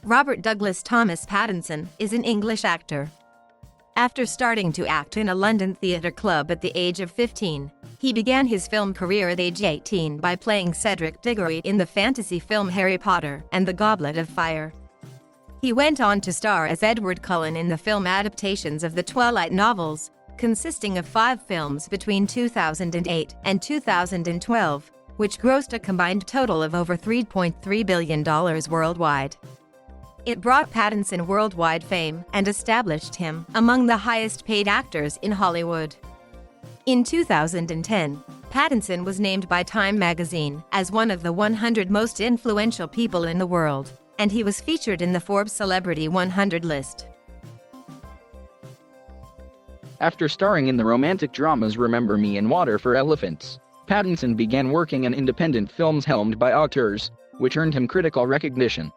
Robert Douglas Thomas Pattinson is an English actor. After starting to act in a London theatre club at the age of 15, he began his film career at age 18 by playing Cedric Diggory in the fantasy film Harry Potter and the Goblet of Fire. He went on to star as Edward Cullen in the film adaptations of the Twilight novels, consisting of 5 films between 2008 and 2012, which grossed a combined total of over $3.3 billion worldwide. It brought Pattinson worldwide fame and established him among the highest-paid actors in Hollywood. In 2010, Pattinson was named by Time magazine as one of the 100 most influential people in the world, and he was featured in the Forbes Celebrity 100 list. After starring in the romantic dramas Remember Me and Water for Elephants, Pattinson began working in independent films helmed by auteurs, which earned him critical recognition.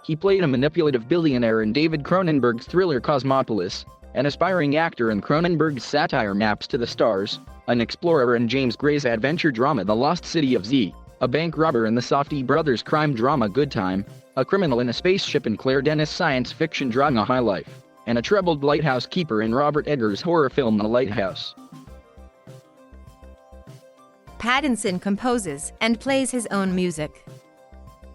He played a manipulative billionaire in David Cronenberg's thriller Cosmopolis, an aspiring actor in Cronenberg's satire Maps to the Stars, an explorer in James Gray's adventure drama The Lost City of Z, a bank robber in the Safdie brothers crime drama Good Time, a criminal in a spaceship in Claire Denis' science fiction drama High Life, and a troubled lighthouse keeper in Robert Eggers' horror film The Lighthouse. Pattinson composes and plays his own music.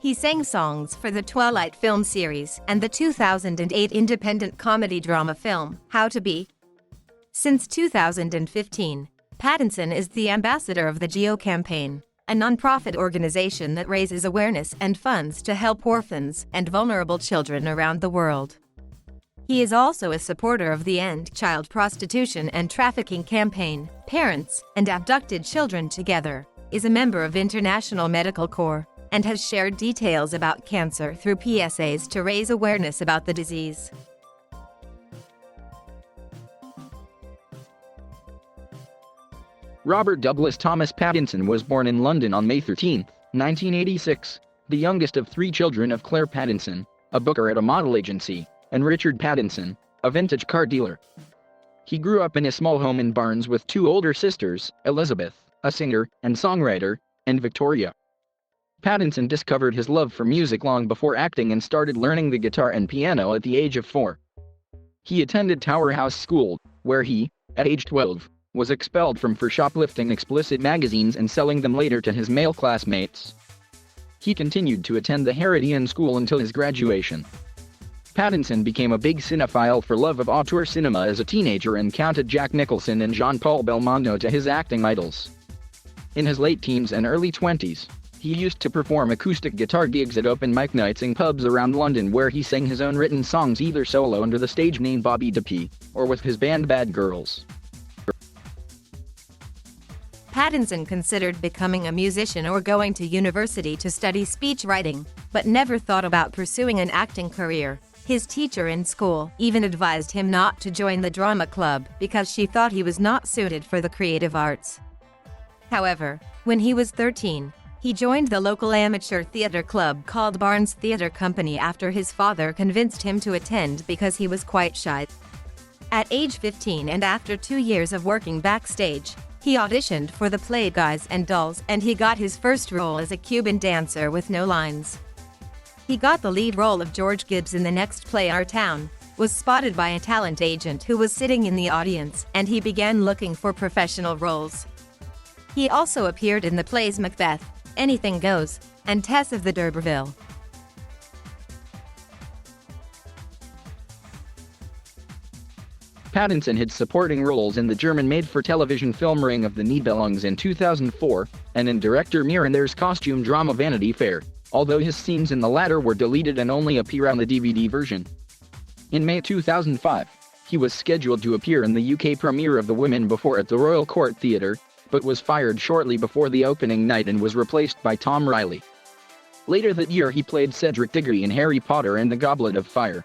He sang songs for the Twilight film series and the 2008 independent comedy drama film How to Be. Since 2015, Pattinson is the ambassador of the GEO campaign, a nonprofit organization that raises awareness and funds to help orphans and vulnerable children around the world. He is also a supporter of the End Child Prostitution and Trafficking campaign, Parents and Abducted Children Together, is a member of International Medical Corps, and has shared details about cancer through PSAs to raise awareness about the disease. Robert Douglas Thomas Pattinson was born in London on May 13, 1986, the youngest of 3 children of Claire Pattinson, a booker at a model agency, and Richard Pattinson, a vintage car dealer. He grew up in a small home in Barnes with 2 older sisters, Elizabeth, a singer and songwriter, and Victoria. Pattinson discovered his love for music long before acting and started learning the guitar and piano at the age of 4. He attended Tower House School, where he, at age 12, was expelled from for shoplifting explicit magazines and selling them later to his male classmates. He continued to attend the Herodian School until his graduation. Pattinson became a big cinephile for love of auteur cinema as a teenager and counted Jack Nicholson and Jean-Paul Belmondo to his acting idols. In his late teens and early 20s, he used to perform acoustic guitar gigs at open mic nights in pubs around London where he sang his own written songs either solo under the stage name Bobby DeP, or with his band Bad Girls. Pattinson considered becoming a musician or going to university to study speech writing, but never thought about pursuing an acting career. His teacher in school even advised him not to join the drama club because she thought he was not suited for the creative arts. However, when he was 13, he joined the local amateur theatre club called Barnes Theatre Company after his father convinced him to attend because he was quite shy. At age 15 and after 2 years of working backstage, he auditioned for the play Guys and Dolls and he got his first role as a Cuban dancer with no lines. He got the lead role of George Gibbs in the next play Our Town, was spotted by a talent agent who was sitting in the audience, and he began looking for professional roles. He also appeared in the plays Macbeth, Anything Goes, and Tess of the D'Urberville. Pattinson had supporting roles in the German made-for-television film Ring of the Nibelungs in 2004, and in director Mirander's costume drama Vanity Fair, although his scenes in the latter were deleted and only appear on the DVD version. In May 2005, he was scheduled to appear in the UK premiere of The Women Before at the Royal Court Theatre, but was fired shortly before the opening night and was replaced by Tom Riley. Later that year he played Cedric Diggory in Harry Potter and the Goblet of Fire.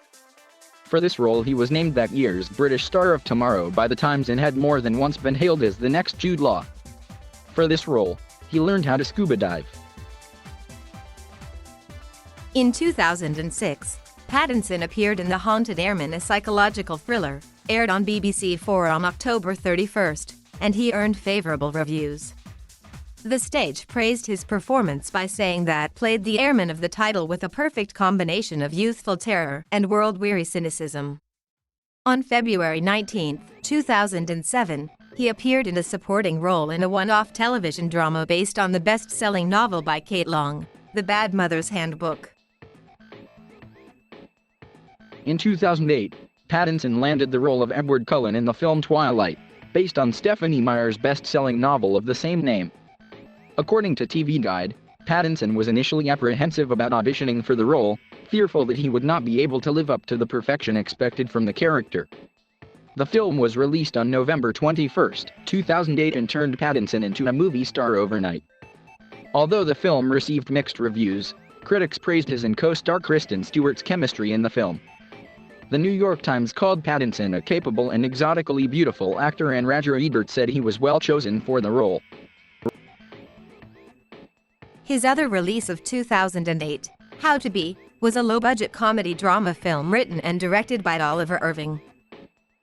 For this role he was named that year's British Star of Tomorrow by the Times and had more than once been hailed as the next Jude Law. For this role, he learned how to scuba dive. In 2006, Pattinson appeared in The Haunted Airman, a psychological thriller, aired on BBC 4 on October 31, and he earned favorable reviews. The stage praised his performance by saying that played the airman of the title with a perfect combination of youthful terror and world-weary cynicism. On February 19, 2007, he appeared in a supporting role in a one-off television drama based on the best-selling novel by Kate Long, The Bad Mother's Handbook. In 2008, Pattinson landed the role of Edward Cullen in the film Twilight, based on Stephenie Meyer's best-selling novel of the same name. According to TV Guide, Pattinson was initially apprehensive about auditioning for the role, fearful that he would not be able to live up to the perfection expected from the character. The film was released on November 21, 2008 and turned Pattinson into a movie star overnight. Although the film received mixed reviews, critics praised his and co-star Kristen Stewart's chemistry in the film. The New York Times called Pattinson a capable and exotically beautiful actor, and Roger Ebert said he was well chosen for the role. His other release of 2008, How to Be, was a low-budget comedy drama film written and directed by Oliver Irving.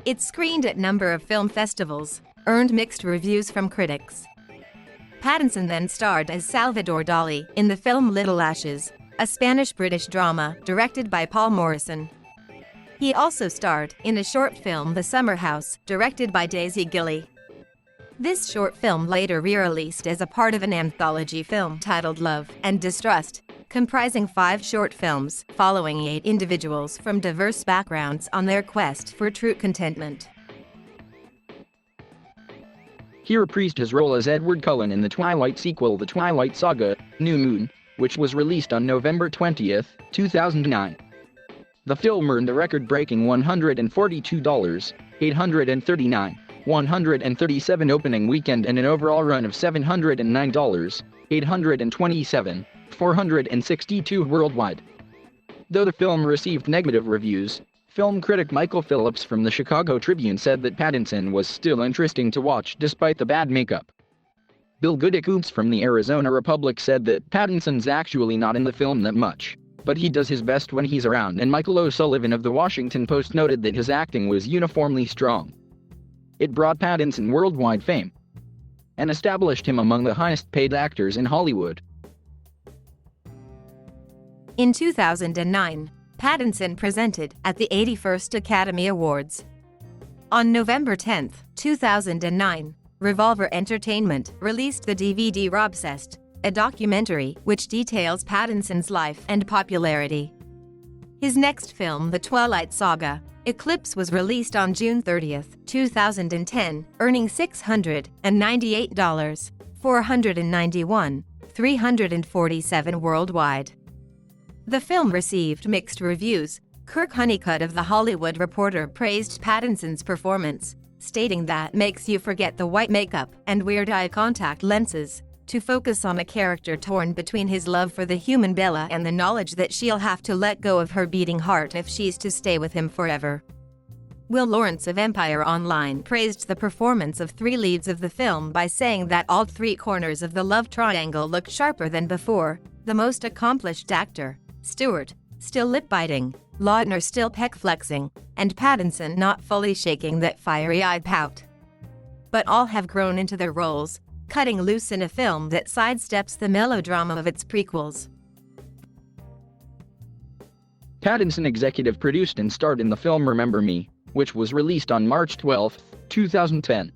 It screened at a number of film festivals, earned mixed reviews from critics. Pattinson then starred as Salvador Dali in the film Little Ashes, a Spanish-British drama directed by Paul Morrison. He also starred in a short film The Summer House, directed by Daisy Gilly. This short film later re-released as a part of an anthology film titled Love and Distrust, comprising 5 short films following 8 individuals from diverse backgrounds on their quest for true contentment. He reprised his role as Edward Cullen in the Twilight sequel The Twilight Saga: New Moon, which was released on November 20, 2009. The film earned a record-breaking $142,839. $137 opening weekend and an overall run of $709, $827, $462 worldwide. Though the film received negative reviews, film critic Michael Phillips from the Chicago Tribune said that Pattinson was still interesting to watch despite the bad makeup. Bill Goodicoops from the Arizona Republic said that Pattinson's actually not in the film that much, but he does his best when he's around, and Michael O'Sullivan of the Washington Post noted that his acting was uniformly strong. It brought Pattinson worldwide fame and established him among the highest-paid actors in Hollywood. In 2009, Pattinson presented at the 81st Academy Awards. On November 10, 2009, Revolver Entertainment released the DVD Robcest, a documentary which details Pattinson's life and popularity. His next film, The Twilight Saga: Eclipse, was released on June 30, 2010, earning $698, $491, $347 worldwide. The film received mixed reviews. Kirk Honeycutt of The Hollywood Reporter praised Pattinson's performance, stating that makes you forget the white makeup and weird eye contact lenses to focus on a character torn between his love for the human Bella and the knowledge that she'll have to let go of her beating heart if she's to stay with him forever. Will Lawrence of Empire Online praised the performance of 3 leads of the film by saying that all 3 corners of the love triangle looked sharper than before, the most accomplished actor, Stewart, still lip-biting, Lautner still peck-flexing, and Pattinson not fully shaking that fiery-eyed pout. But all have grown into their roles, cutting loose in a film that sidesteps the melodrama of its prequels. Pattinson executive produced and starred in the film Remember Me, which was released on March 12, 2010.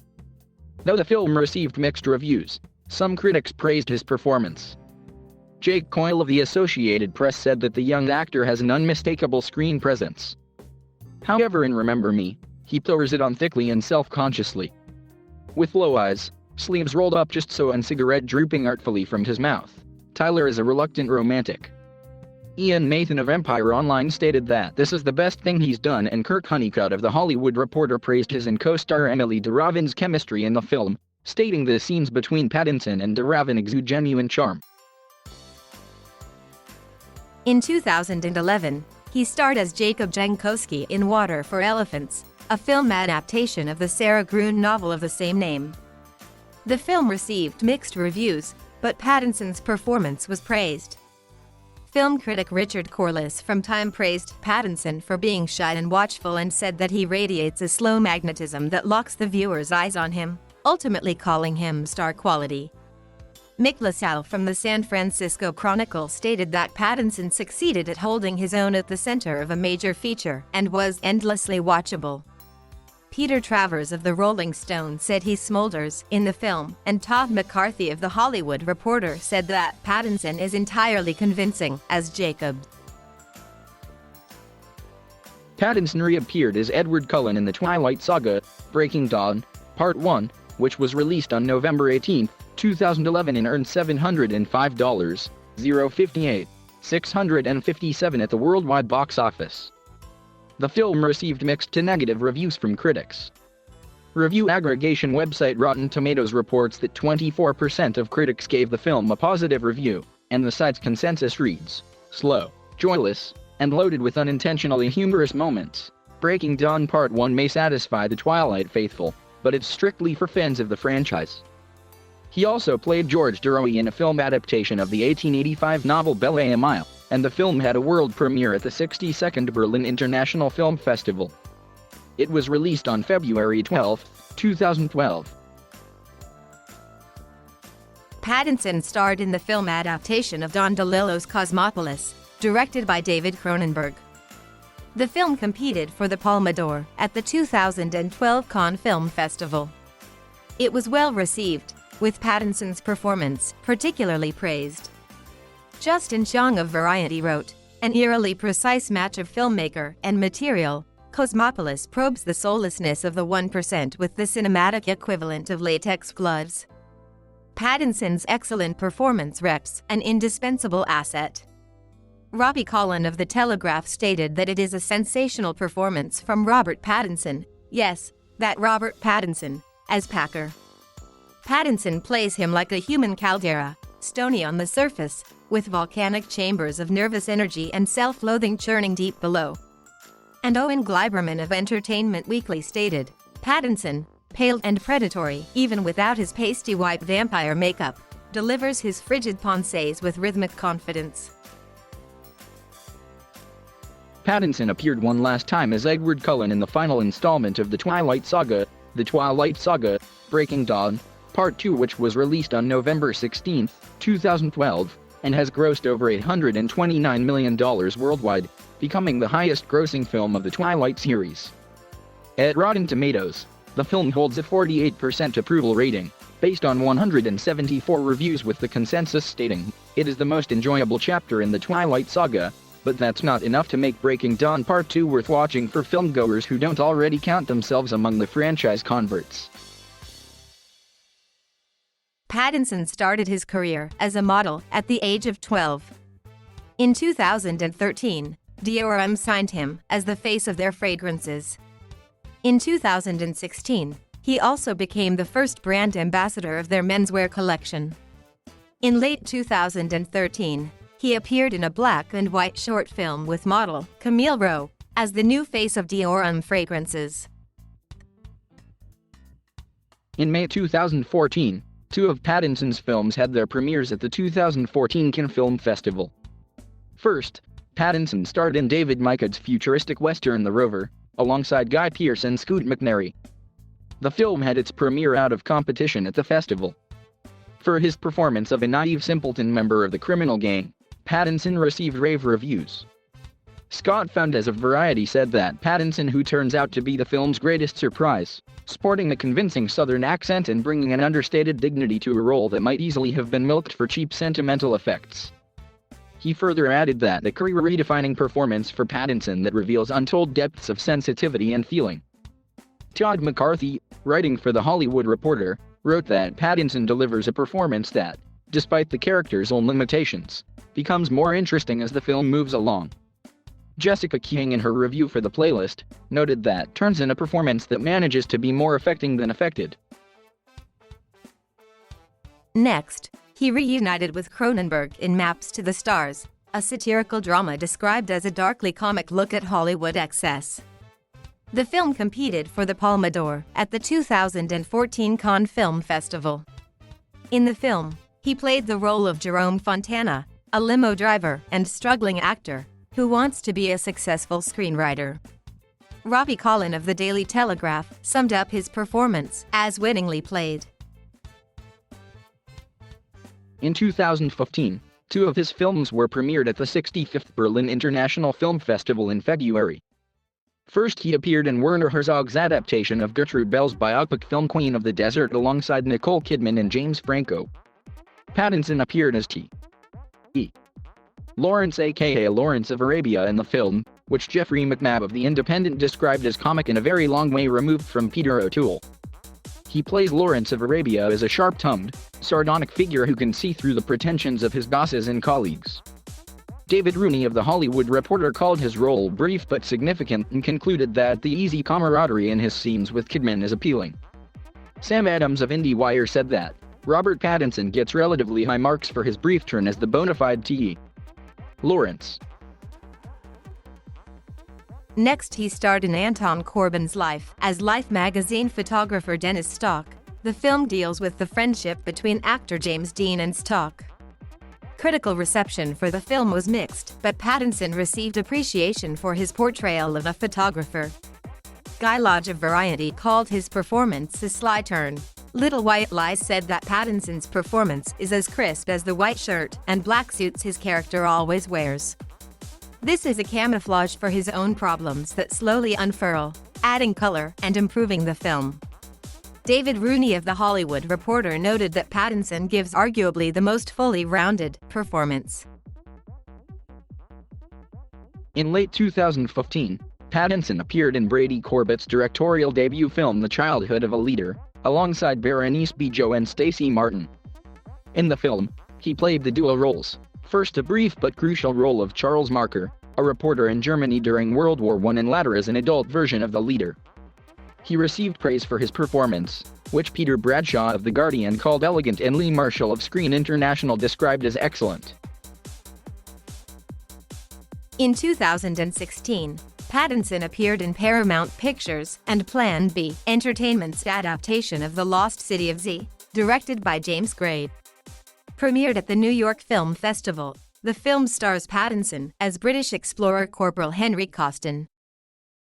Though the film received mixed reviews, some critics praised his performance. Jake Coyle of the Associated Press said that the young actor has an unmistakable screen presence. However, in Remember Me, he pours it on thickly and self-consciously. With low eyes, sleeves rolled up just so, and cigarette drooping artfully from his mouth, Tyler is a reluctant romantic. Ian Nathan of Empire Online stated that this is the best thing he's done, and Kirk Honeycutt of The Hollywood Reporter praised his and co-star Emily DeRavin's chemistry in the film, stating the scenes between Pattinson and DeRavin exude genuine charm. In 2011, he starred as Jacob Jankowski in Water for Elephants, a film adaptation of the Sarah Gruen novel of the same name. The film received mixed reviews, but Pattinson's performance was praised. Film critic Richard Corliss from Time praised Pattinson for being shy and watchful and said that he radiates a slow magnetism that locks the viewer's eyes on him, ultimately calling him star quality. Mick LaSalle from the San Francisco Chronicle stated that Pattinson succeeded at holding his own at the center of a major feature and was endlessly watchable. Peter Travers of the Rolling Stone said he smolders in the film, and Todd McCarthy of The Hollywood Reporter said that Pattinson is entirely convincing as Jacob. Pattinson reappeared as Edward Cullen in the Twilight Saga, Breaking Dawn, Part 1, which was released on November 18, 2011 and earned $705,058, $657 at the worldwide box office. The film received mixed to negative reviews from critics. Review aggregation website Rotten Tomatoes reports that 24% of critics gave the film a positive review, and the site's consensus reads, "Slow, joyless, and loaded with unintentionally humorous moments. Breaking Dawn Part 1 may satisfy the Twilight faithful, but it's strictly for fans of the franchise." He also played George Duroy in a film adaptation of the 1885 novel Belle Émile, and the film had a world premiere at the 62nd Berlin International Film Festival. It was released on February 12, 2012. Pattinson starred in the film adaptation of Don DeLillo's Cosmopolis, directed by David Cronenberg. The film competed for the Palme d'Or at the 2012 Cannes Film Festival. It was well received, with Pattinson's performance particularly praised. Justin Chong of Variety wrote, "An eerily precise match of filmmaker and material, Cosmopolis probes the soullessness of the 1% with the cinematic equivalent of latex gloves." Pattinson's excellent performance reps an indispensable asset. Robbie Collin of The Telegraph stated that it is a sensational performance from Robert Pattinson, yes, that Robert Pattinson, as Packer. Pattinson plays him like a human caldera, stony on the surface, with volcanic chambers of nervous energy and self-loathing churning deep below. And Owen Gleiberman of Entertainment Weekly stated, "Pattinson, pale and predatory, even without his pasty-white vampire makeup, delivers his frigid pensées with rhythmic confidence." Pattinson appeared one last time as Edward Cullen in the final installment of the Twilight Saga, Breaking Dawn, Part 2, which was released on November 16, 2012, and has grossed over $829 million worldwide, becoming the highest-grossing film of the Twilight series. At Rotten Tomatoes, the film holds a 48% approval rating, based on 174 reviews, with the consensus stating, "It is the most enjoyable chapter in the Twilight Saga," but that's not enough to make Breaking Dawn Part 2 worth watching for filmgoers who don't already count themselves among the franchise converts. Pattinson started his career as a model at the age of 12. In 2013, Dior signed him as the face of their fragrances. In 2016, he also became the first brand ambassador of their menswear collection. In late 2013, he appeared in a black and white short film with model Camille Rowe as the new face of Dior fragrances. In May 2014, two of Pattinson's films had their premieres at the 2014 Cannes Film Festival. First, Pattinson starred in David Michôd's futuristic western The Rover, alongside Guy Pearce and Scoot McNairy. The film had its premiere out of competition at the festival. For his performance of a naive simpleton member of the criminal gang, Pattinson received rave reviews. Scott Foundas of Variety said that Pattinson, who turns out to be the film's greatest surprise, sporting a convincing southern accent and bringing an understated dignity to a role that might easily have been milked for cheap sentimental effects. He further added that a career-redefining performance for Pattinson that reveals untold depths of sensitivity and feeling. Todd McCarthy, writing for The Hollywood Reporter, wrote that Pattinson delivers a performance that, despite the character's own limitations, becomes more interesting as the film moves along. Jessica King, in her review for The Playlist, noted that turns in a performance that manages to be more affecting than affected. Next, he reunited with Cronenberg in Maps to the Stars, a satirical drama described as a darkly comic look at Hollywood excess. The film competed for the Palme d'Or at the 2014 Cannes Film Festival. In the film, he played the role of Jerome Fontana, a limo driver and struggling actor who wants to be a successful screenwriter. Robbie Collin of The Daily Telegraph summed up his performance as winningly played. In 2015, two of his films were premiered at the 65th Berlin International Film Festival in February. First, he appeared in Werner Herzog's adaptation of Gertrude Bell's biopic film Queen of the Desert alongside Nicole Kidman and James Franco. Pattinson appeared as T. Lawrence aka Lawrence of Arabia in the film, which Jeffrey McNabb of The Independent described as comic and a very long way removed from Peter O'Toole. He plays Lawrence of Arabia as a sharp-tongued, sardonic figure who can see through the pretensions of his bosses and colleagues. David Rooney of The Hollywood Reporter called his role brief but significant and concluded that the easy camaraderie in his scenes with Kidman is appealing. Sam Adams of IndieWire said that Robert Pattinson gets relatively high marks for his brief turn as the bona fide T. Lawrence. Next, he starred in Anton Corbijn's Life as Life magazine photographer Dennis Stock. The film deals with the friendship between actor James Dean and Stock. Critical reception for the film was mixed, but Pattinson received appreciation for his portrayal of a photographer. Guy Lodge of Variety called his performance a sly turn. Little White Lies said that Pattinson's performance is as crisp as the white shirt and black suits his character always wears. This is a camouflage for his own problems that slowly unfurl, adding color and improving the film. David Rooney of The Hollywood Reporter noted that Pattinson gives arguably the most fully rounded performance. In late 2015, Pattinson appeared in Brady Corbett's directorial debut film The Childhood of a Leader, alongside Berenice Bejo and Stacey Martin. In the film, he played the dual roles, first a brief but crucial role of Charles Marker, a reporter in Germany during World War I, and later as an adult version of the leader. He received praise for his performance, which Peter Bradshaw of The Guardian called elegant and Lee Marshall of Screen International described as excellent. In 2016, Pattinson appeared in Paramount Pictures and Plan B Entertainment's adaptation of The Lost City of Z, directed by James Gray. Premiered at the New York Film Festival, the film stars Pattinson as British explorer Corporal Henry Costin.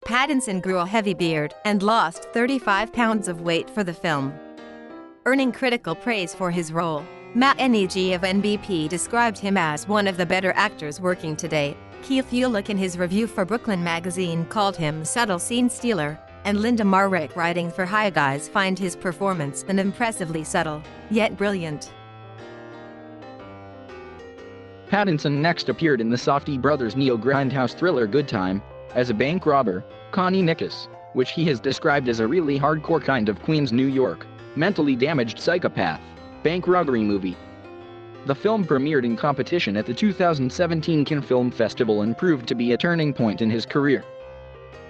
Pattinson grew a heavy beard and lost 35 pounds of weight for the film, earning critical praise for his role. Matt Neg of NBP described him as one of the better actors working today. Keith Ulick in his review for Brooklyn Magazine called him subtle scene stealer, and Linda Marwick writing for Hi Guys find his performance an impressively subtle, yet brilliant. Pattinson next appeared in the Safdie brothers' neo-grindhouse thriller Good Time, as a bank robber, Connie Nicholas, which he has described as a really hardcore kind of Queens, New York, mentally damaged psychopath, bank robbery movie. The film premiered in competition at the 2017 Cannes Film Festival and proved to be a turning point in his career.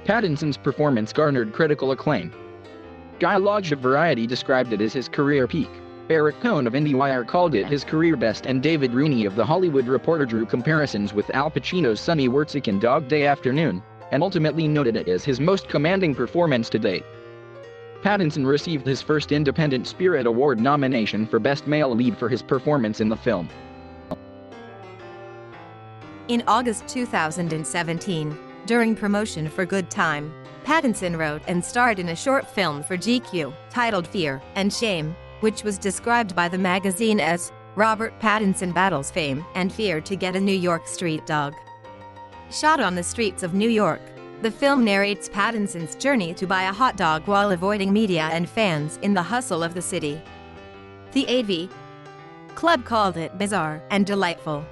Pattinson's performance garnered critical acclaim. Guy Lodge of Variety described it as his career peak. Eric Cohn of IndieWire called it his career best, and David Rooney of The Hollywood Reporter drew comparisons with Al Pacino's Sonny Wertzik in Dog Day Afternoon, and ultimately noted it as his most commanding performance to date. Pattinson received his first Independent Spirit Award nomination for Best Male Lead for his performance in the film. In August 2017, during promotion for Good Time, Pattinson wrote and starred in a short film for GQ titled Fear and Shame, which was described by the magazine as Robert Pattinson battles fame and fear to get a New York street dog. Shot on the streets of New York, the film narrates Pattinson's journey to buy a hot dog while avoiding media and fans in the hustle of the city. The AV Club called it bizarre and delightful,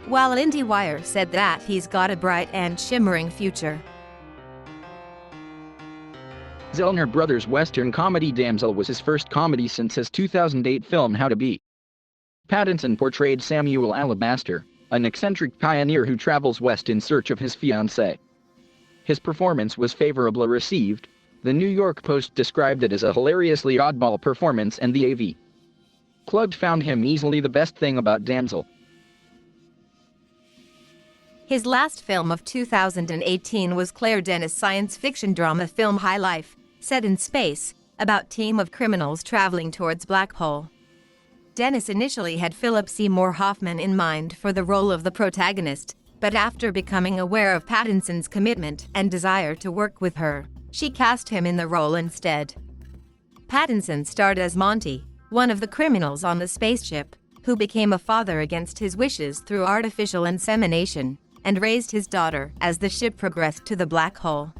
while IndieWire said that he's got a bright and shimmering future. Zellner Brothers' Western comedy Damsel was his first comedy since his 2008 film How to Be. Pattinson portrayed Samuel Alabaster, an eccentric pioneer who travels west in search of his fiancée. His performance was favorably received. The New York Post described it as a hilariously oddball performance, and the AV Club found him easily the best thing about Damsel. His last film of 2018 was Claire Denis' science fiction drama film High Life, set in space, about team of criminals traveling towards black hole. Denis initially had Philip Seymour Hoffman in mind for the role of the protagonist, but after becoming aware of Pattinson's commitment and desire to work with her, she cast him in the role instead. Pattinson starred as Monty, one of the criminals on the spaceship, who became a father against his wishes through artificial insemination, and raised his daughter as the ship progressed to the black hole.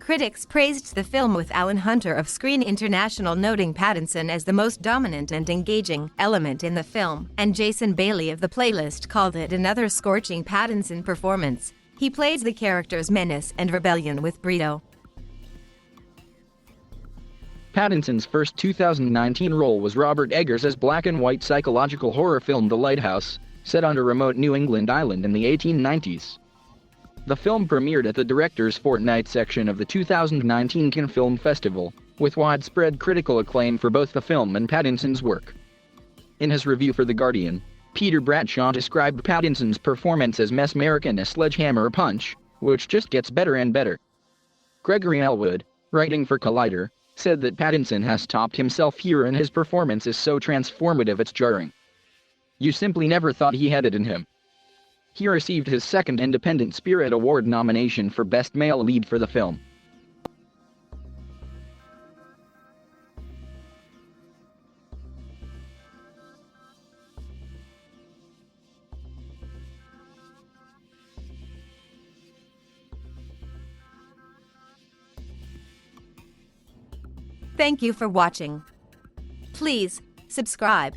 Critics praised the film, with Alan Hunter of Screen International noting Pattinson as the most dominant and engaging element in the film, and Jason Bailey of The Playlist called it another scorching Pattinson performance. He plays the characters menace and rebellion with brio. Pattinson's first 2019 role was Robert Eggers' black-and-white psychological horror film The Lighthouse, set on a remote New England island in the 1890s. The film premiered at the Directors' Fortnight section of the 2019 Cannes Film Festival, with widespread critical acclaim for both the film and Pattinson's work. In his review for The Guardian, Peter Bradshaw described Pattinson's performance as mesmeric and a sledgehammer punch, which just gets better and better. Gregory Elwood, writing for Collider, said that Pattinson has topped himself here and his performance is so transformative it's jarring. You simply never thought he had it in him. He received his second Independent Spirit Award nomination for Best Male Lead for the film. Thank you for watching. Please subscribe.